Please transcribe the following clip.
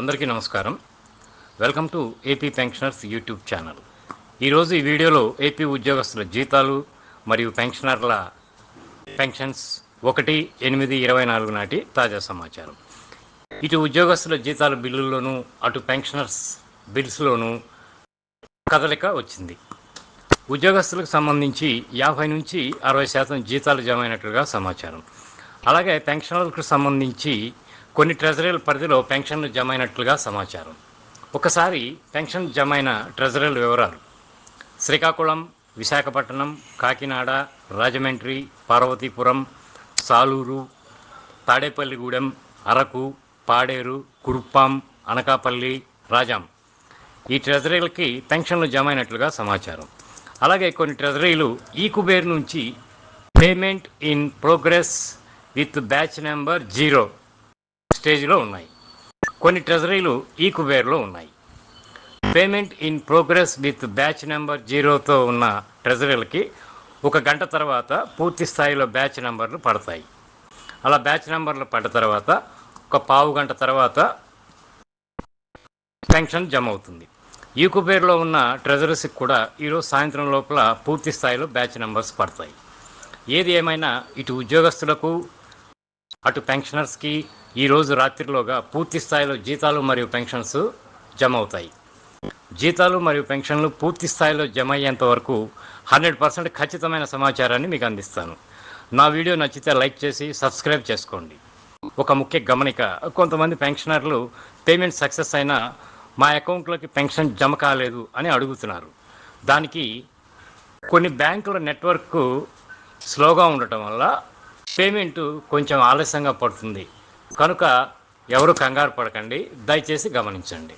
అందరికీ నమస్కారం. Welcome to AP pensioners YouTube channel. ఈరోజు ఈ వీడియోలో ఏపీ ఉద్యోగస్తుల జీతాలు మరియు పెన్షనర్ల పెన్షన్స్ 1/8/24 నాటి తాజా సమాచారం. ఇటు ఉద్యోగస్తుల జీతాల బిల్లుల్లోనూ అటు పెన్షనర్స్ బిల్స్లోనూ కదలిక వచ్చింది. ఉద్యోగస్తులకు సంబంధించి 50 నుంచి 60% జీతాలు జమ అయినట్లుగా సమాచారం. అలాగే పెన్షనర్లకు సంబంధించి కొన్ని ట్రెజరీల పరిధిలో పెన్షన్లు జమ అయినట్లుగా సమాచారం. ఒకసారి పెన్షన్ జమ అయిన ట్రెజరీల వివరాలు: శ్రీకాకుళం, విశాఖపట్నం, కాకినాడ, రాజమండ్రి, పార్వతీపురం, సాలూరు, తాడేపల్లిగూడెం, అరకు, పాడేరు, కురుప్పాం, అనకాపల్లి, రాజాం ఈ ట్రెజరీలకి పెన్షన్లు జమ అయినట్లుగా సమాచారం. అలాగే కొన్ని ట్రెజరీలు ఈ కుబేర్ నుంచి payment in progress with batch number 0 స్టేజ్లో ఉన్నాయి. కొన్ని ట్రెజరీలు ఈ కుబేర్లో ఉన్నాయి. Payment in progress with batch number 0తో ఉన్న ట్రెజరీలకి 1 గంట తర్వాత పూర్తి స్థాయిలో బ్యాచ్ నెంబర్లు పడతాయి. అలా బ్యాచ్ నెంబర్లు పడ్డ తర్వాత 1 గంట తర్వాత పెన్షన్ జమ అవుతుంది. ఈ కుబేర్లో ఉన్న ట్రెజరీస్కి కూడా ఈరోజు సాయంత్రం లోపల పూర్తి స్థాయిలో బ్యాచ్ నెంబర్స్ పడతాయి. ఏది ఏమైనా ఇటు ఉద్యోగస్తులకు అటు పెన్షనర్స్కి ఈరోజు రాత్రిలోగా పూర్తి స్థాయిలో జీతాలు మరియు పెన్షన్స్ జమ అవుతాయి. జీతాలు మరియు పెన్షన్లు పూర్తి స్థాయిలో జమ అయ్యేంత వరకు 100% ఖచ్చితమైన సమాచారాన్ని మీకు అందిస్తాను. నా వీడియో నచ్చితే లైక్ చేసి సబ్స్క్రైబ్ చేసుకోండి. ఒక ముఖ్య గమనిక: కొంతమంది పెన్షనర్లు పేమెంట్ సక్సెస్ అయినా మా అకౌంట్లోకి పెన్షన్ జమ కాలేదు అని అడుగుతున్నారు. దానికి కొన్ని బ్యాంకుల నెట్వర్క్ స్లోగా ఉండటం వల్ల పేమెంటు కొంచెం ఆలస్యంగా పడుతుంది. కనుక ఎవరు కంగారు పడకండి, దయచేసి గమనించండి.